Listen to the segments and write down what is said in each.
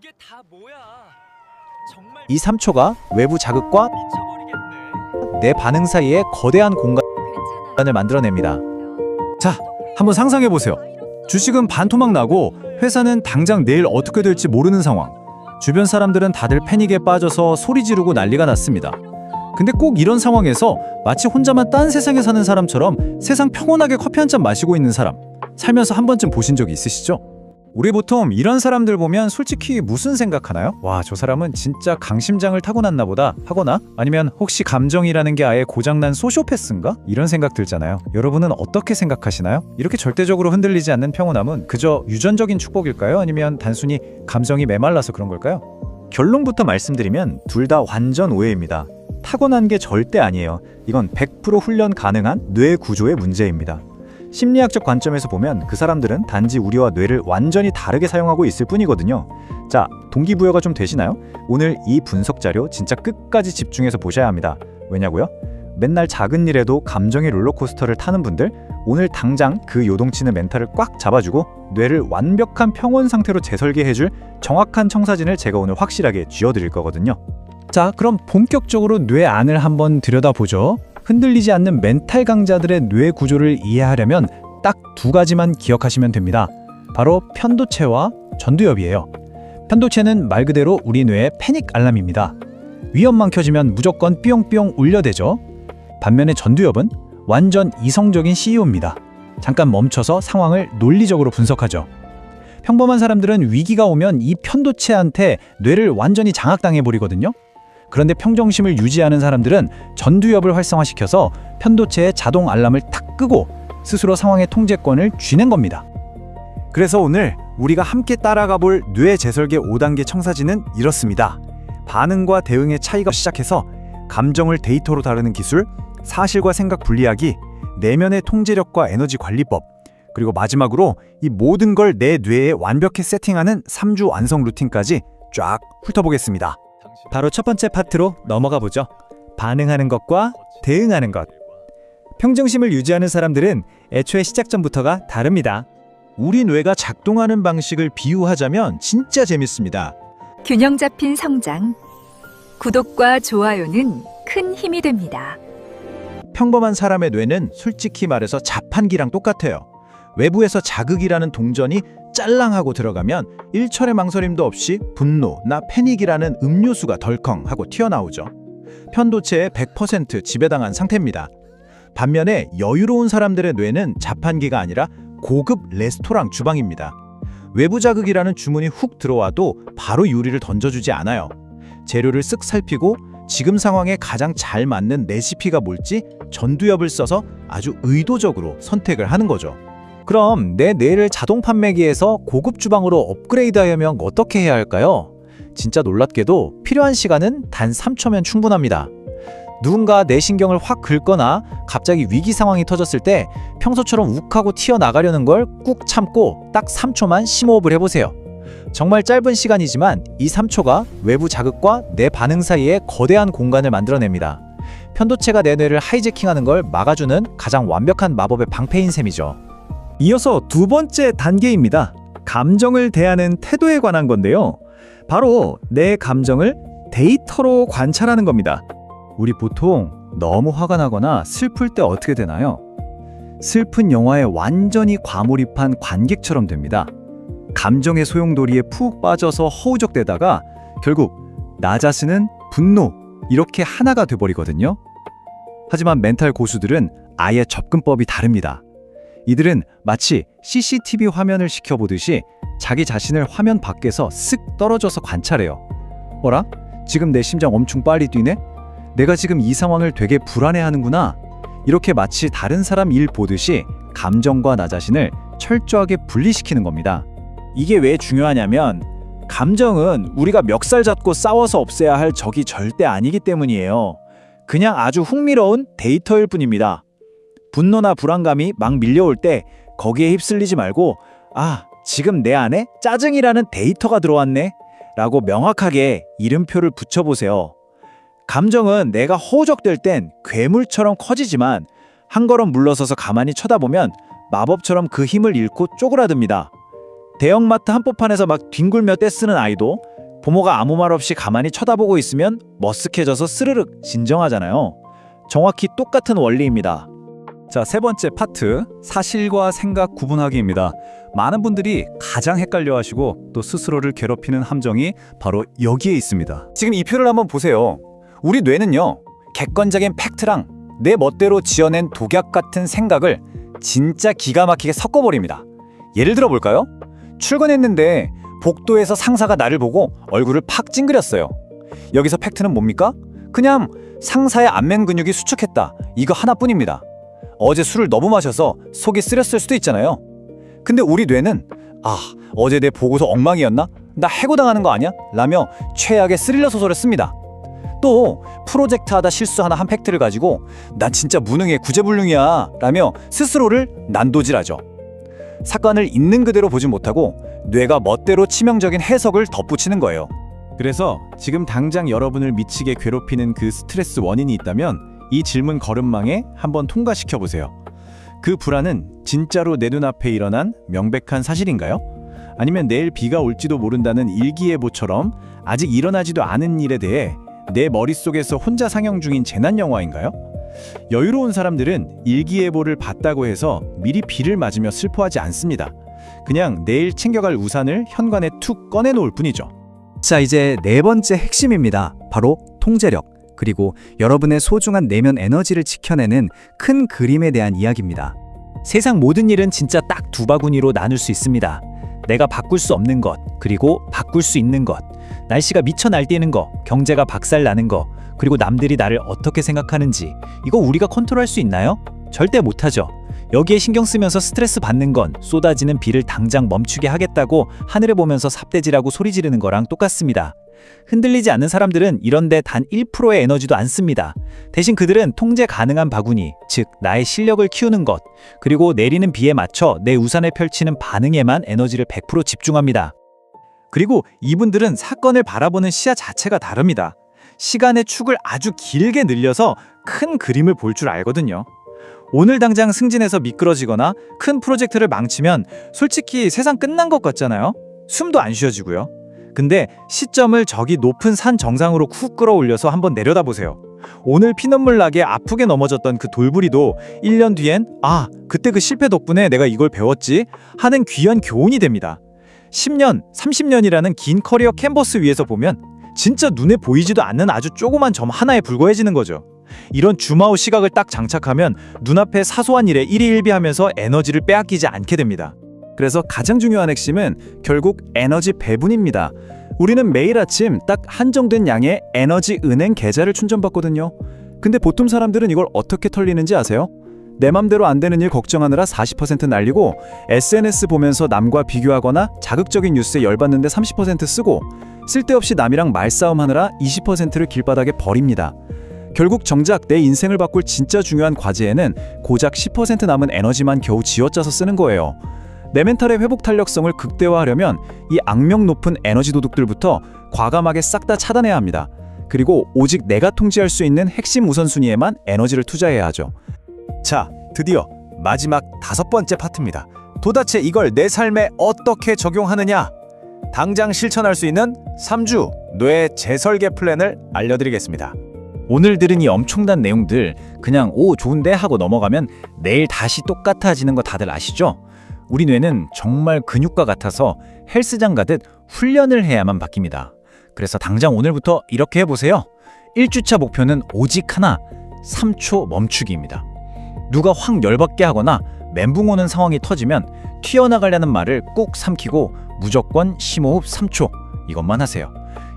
이게 다 뭐야? 정말 이 3초가 외부 자극과 미쳐버리겠네. 내 반응 사이에 거대한 공간을 만들어냅니다. 자, 한번 상상해 보세요. 주식은 반토막 나고 회사는 당장 내일 어떻게 될지 모르는 상황. 주변 사람들은 다들 패닉에 빠져서 소리 지르고 난리가 났습니다. 근데 꼭 이런 상황에서 마치 혼자만 딴 세상에 사는 사람처럼 세상 평온하게 커피 한 잔 마시고 있는 사람, 살면서 한 번쯤 보신 적이 있으시죠? 우리 보통 이런 사람들 보면 솔직히 무슨 생각하나요? 와, 저 사람은 진짜 강심장을 타고났나 보다 하거나 아니면 혹시 감정이라는 게 아예 고장난 소시오패스인가? 이런 생각 들잖아요. 여러분은 어떻게 생각하시나요? 이렇게 절대적으로 흔들리지 않는 평온함은 그저 유전적인 축복일까요? 아니면 단순히 감정이 메말라서 그런 걸까요? 결론부터 말씀드리면 둘 다 완전 오해입니다. 타고난 게 절대 아니에요. 이건 100% 훈련 가능한 뇌 구조의 문제입니다. 심리학적 관점에서 보면 그 사람들은 단지 우리와 뇌를 완전히 다르게 사용하고 있을 뿐이거든요. 자, 동기부여가 좀 되시나요? 오늘 이 분석 자료 진짜 끝까지 집중해서 보셔야 합니다. 왜냐고요? 맨날 작은 일에도 감정의 롤러코스터를 타는 분들, 오늘 당장 그 요동치는 멘탈을 꽉 잡아주고 뇌를 완벽한 평온 상태로 재설계해줄 정확한 청사진을 제가 오늘 확실하게 쥐어드릴 거거든요. 자, 그럼 본격적으로 뇌 안을 한번 들여다보죠. 흔들리지 않는 멘탈 강자들의 뇌 구조를 이해하려면 딱 두 가지만 기억하시면 됩니다. 바로 편도체와 전두엽이에요. 편도체는 말 그대로 우리 뇌의 패닉 알람입니다. 위험만 켜지면 무조건 삐용삐용 울려대죠. 반면에 전두엽은 완전 이성적인 CEO입니다. 잠깐 멈춰서 상황을 논리적으로 분석하죠. 평범한 사람들은 위기가 오면 이 편도체한테 뇌를 완전히 장악당해버리거든요. 그런데 평정심을 유지하는 사람들은 전두엽을 활성화시켜서 편도체의 자동 알람을 탁 끄고 스스로 상황의 통제권을 쥐는 겁니다. 그래서 오늘 우리가 함께 따라가 볼 뇌 재설계 5단계 청사진은 이렇습니다. 반응과 대응의 차이가 시작해서 감정을 데이터로 다루는 기술, 사실과 생각 분리하기, 내면의 통제력과 에너지 관리법, 그리고 마지막으로 이 모든 걸 내 뇌에 완벽히 세팅하는 3주 완성 루틴까지 쫙 훑어보겠습니다. 바로 첫 번째 파트로 넘어가 보죠. 반응하는 것과 대응하는 것. 평정심을 유지하는 사람들은 애초에 시작점부터가 다릅니다. 우리 뇌가 작동하는 방식을 비유하자면 진짜 재밌습니다. 균형 잡힌 성장. 구독과 좋아요는 큰 힘이 됩니다. 평범한 사람의 뇌는 솔직히 말해서 자판기랑 똑같아요. 외부에서 자극이라는 동전이 짤랑하고 들어가면 일철의 망설임도 없이 분노나 패닉이라는 음료수가 덜컹하고 튀어나오죠. 편도체에 100% 지배당한 상태입니다. 반면에 여유로운 사람들의 뇌는 자판기가 아니라 고급 레스토랑 주방입니다. 외부 자극이라는 주문이 훅 들어와도 바로 요리를 던져주지 않아요. 재료를 쓱 살피고 지금 상황에 가장 잘 맞는 레시피가 뭘지 전두엽을 써서 아주 의도적으로 선택을 하는 거죠. 그럼 내 뇌를 자동 판매기에서 고급 주방으로 업그레이드하려면 어떻게 해야 할까요? 진짜 놀랍게도 필요한 시간은 단 3초면 충분합니다. 누군가 내 신경을 확 긁거나 갑자기 위기 상황이 터졌을 때 평소처럼 욱하고 튀어나가려는 걸 꾹 참고 딱 3초만 심호흡을 해보세요. 정말 짧은 시간이지만 이 3초가 외부 자극과 내 반응 사이에 거대한 공간을 만들어냅니다. 편도체가 내 뇌를 하이제킹하는 걸 막아주는 가장 완벽한 마법의 방패인 셈이죠. 이어서 두 번째 단계입니다. 감정을 대하는 태도에 관한 건데요. 바로 내 감정을 데이터로 관찰하는 겁니다. 우리 보통 너무 화가 나거나 슬플 때 어떻게 되나요? 슬픈 영화에 완전히 과몰입한 관객처럼 됩니다. 감정의 소용돌이에 푹 빠져서 허우적대다가 결국 나 자신은 분노, 이렇게 하나가 돼버리거든요. 하지만 멘탈 고수들은 아예 접근법이 다릅니다. 이들은 마치 CCTV 화면을 지켜보듯이 자기 자신을 화면 밖에서 쓱 떨어져서 관찰해요. 어라? 지금 내 심장 엄청 빨리 뛰네? 내가 지금 이 상황을 되게 불안해하는구나. 이렇게 마치 다른 사람 일 보듯이 감정과 나 자신을 철저하게 분리시키는 겁니다. 이게 왜 중요하냐면 감정은 우리가 멱살 잡고 싸워서 없애야 할 적이 절대 아니기 때문이에요. 그냥 아주 흥미로운 데이터일 뿐입니다. 분노나 불안감이 막 밀려올 때 거기에 휩쓸리지 말고 아, 지금 내 안에 짜증이라는 데이터가 들어왔네 라고 명확하게 이름표를 붙여보세요. 감정은 내가 허우적댈 땐 괴물처럼 커지지만 한 걸음 물러서서 가만히 쳐다보면 마법처럼 그 힘을 잃고 쪼그라듭니다. 대형마트 한복판에서 막 뒹굴며 떼쓰는 아이도 부모가 아무 말 없이 가만히 쳐다보고 있으면 머쓱해져서 스르륵 진정하잖아요. 정확히 똑같은 원리입니다. 자, 세 번째 파트, 사실과 생각 구분하기입니다. 많은 분들이 가장 헷갈려하시고 또 스스로를 괴롭히는 함정이 바로 여기에 있습니다. 지금 이 표를 한번 보세요. 우리 뇌는요, 객관적인 팩트랑 내 멋대로 지어낸 독약 같은 생각을 진짜 기가 막히게 섞어버립니다. 예를 들어 볼까요? 출근했는데 복도에서 상사가 나를 보고 얼굴을 팍 찡그렸어요. 여기서 팩트는 뭡니까? 그냥 상사의 안면 근육이 수축했다, 이거 하나뿐입니다. 어제 술을 너무 마셔서 속이 쓰렸을 수도 있잖아요. 근데 우리 뇌는 어제 내 보고서 엉망이었나? 나 해고당하는 거 아니야? 라며 최악의 스릴러 소설을 씁니다. 또 프로젝트 하다 실수하나 한 팩트를 가지고 나 진짜 무능해, 구제불능이야 라며 스스로를 난도질하죠. 사건을 있는 그대로 보지 못하고 뇌가 멋대로 치명적인 해석을 덧붙이는 거예요. 그래서 지금 당장 여러분을 미치게 괴롭히는 그 스트레스 원인이 있다면 이 질문 걸음망에 한번 통과시켜 보세요. 그 불안은 진짜로 내 눈앞에 일어난 명백한 사실인가요? 아니면 내일 비가 올지도 모른다는 일기예보처럼 아직 일어나지도 않은 일에 대해 내 머릿속에서 혼자 상영 중인 재난 영화인가요? 여유로운 사람들은 일기예보를 봤다고 해서 미리 비를 맞으며 슬퍼하지 않습니다. 그냥 내일 챙겨갈 우산을 현관에 툭 꺼내놓을 뿐이죠. 자, 이제 네 번째 핵심입니다. 바로 통제력, 그리고 여러분의 소중한 내면 에너지를 지켜내는 큰 그림에 대한 이야기입니다. 세상 모든 일은 진짜 딱 두 바구니로 나눌 수 있습니다. 내가 바꿀 수 없는 것, 그리고 바꿀 수 있는 것. 날씨가 미쳐 날뛰는 거, 경제가 박살나는 거, 그리고 남들이 나를 어떻게 생각하는지. 이거 우리가 컨트롤할 수 있나요? 절대 못하죠. 여기에 신경 쓰면서 스트레스 받는 건 쏟아지는 비를 당장 멈추게 하겠다고 하늘을 보면서 삿대질하고 소리 지르는 거랑 똑같습니다. 흔들리지 않는 사람들은 이런데 단 1%의 에너지도 안 씁니다. 대신 그들은 통제 가능한 바구니, 즉 나의 실력을 키우는 것, 그리고 내리는 비에 맞춰 내 우산을 펼치는 반응에만 에너지를 100% 집중합니다. 그리고 이분들은 사건을 바라보는 시야 자체가 다릅니다. 시간의 축을 아주 길게 늘려서 큰 그림을 볼 줄 알거든요. 오늘 당장 승진해서 미끄러지거나 큰 프로젝트를 망치면 솔직히 세상 끝난 것 같잖아요. 숨도 안 쉬어지고요. 근데 시점을 저기 높은 산 정상으로 쿡 끌어올려서 한번 내려다보세요. 오늘 피눈물 나게 아프게 넘어졌던 그 돌부리도 1년 뒤엔 그때 그 실패 덕분에 내가 이걸 배웠지 하는 귀한 교훈이 됩니다. 10년, 30년이라는 긴 커리어 캔버스 위에서 보면 진짜 눈에 보이지도 않는 아주 조그만 점 하나에 불과해지는 거죠. 이런 줌아웃 시각을 딱 장착하면 눈앞의 사소한 일에 일희일비하면서 에너지를 빼앗기지 않게 됩니다. 그래서 가장 중요한 핵심은 결국 에너지 배분입니다. 우리는 매일 아침 딱 한정된 양의 에너지 은행 계좌를 충전받거든요. 근데 보통 사람들은 이걸 어떻게 털리는지 아세요? 내 맘대로 안 되는 일 걱정하느라 40% 날리고, SNS 보면서 남과 비교하거나 자극적인 뉴스에 열받는데 30% 쓰고, 쓸데없이 남이랑 말싸움하느라 20%를 길바닥에 버립니다. 결국 정작 내 인생을 바꿀 진짜 중요한 과제에는 고작 10% 남은 에너지만 겨우 쥐어짜서 쓰는 거예요. 내 멘탈의 회복 탄력성을 극대화하려면 이 악명 높은 에너지 도둑들부터 과감하게 싹 다 차단해야 합니다. 그리고 오직 내가 통제할 수 있는 핵심 우선순위에만 에너지를 투자해야 하죠. 자, 드디어 마지막 5번째 파트입니다. 도대체 이걸 내 삶에 어떻게 적용하느냐? 당장 실천할 수 있는 3주 뇌 재설계 플랜을 알려드리겠습니다. 오늘 들은 이 엄청난 내용들 그냥 좋은데 하고 넘어가면 내일 다시 똑같아지는 거 다들 아시죠? 우리 뇌는 정말 근육과 같아서 헬스장 가듯 훈련을 해야만 바뀝니다. 그래서 당장 오늘부터 이렇게 해보세요. 1주차 목표는 오직 하나, 3초 멈추기입니다. 누가 확 열받게 하거나 멘붕 오는 상황이 터지면 튀어나가려는 말을 꼭 삼키고 무조건 심호흡 3초, 이것만 하세요.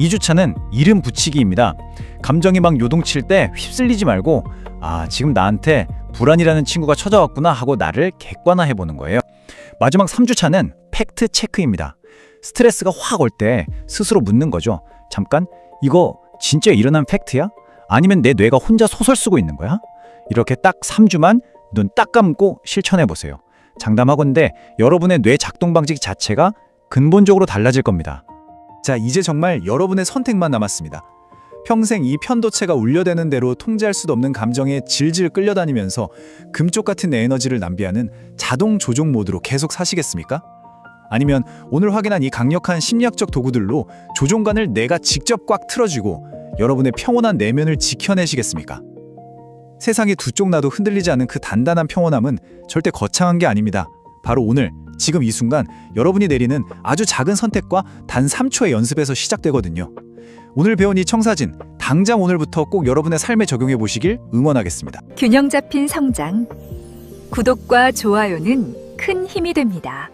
2주차는 이름 붙이기입니다. 감정이 막 요동칠 때 휩쓸리지 말고 지금 나한테 불안이라는 친구가 찾아왔구나 하고 나를 객관화해보는 거예요. 마지막 3주차는 팩트 체크입니다. 스트레스가 확 올 때 스스로 묻는 거죠. 잠깐, 이거 진짜 일어난 팩트야? 아니면 내 뇌가 혼자 소설 쓰고 있는 거야? 이렇게 딱 3주만 눈 딱 감고 실천해보세요. 장담하건대 여러분의 뇌 작동 방식 자체가 근본적으로 달라질 겁니다. 자, 이제 정말 여러분의 선택만 남았습니다. 평생 이 편도체가 울려대는 대로 통제할 수도 없는 감정에 질질 끌려다니면서 금쪽 같은 에너지를 낭비하는 자동 조종 모드로 계속 사시겠습니까? 아니면 오늘 확인한 이 강력한 심리학적 도구들로 조종간을 내가 직접 꽉 틀어쥐고 여러분의 평온한 내면을 지켜내시겠습니까? 세상이 두 쪽 나도 흔들리지 않는 그 단단한 평온함은 절대 거창한 게 아닙니다. 바로 오늘, 지금 이 순간 여러분이 내리는 아주 작은 선택과 단 3초의 연습에서 시작되거든요. 오늘 배운 이 청사진, 당장 오늘부터 꼭 여러분의 삶에 적용해 보시길 응원하겠습니다. 균형 잡힌 성장. 구독과 좋아요는 큰 힘이 됩니다.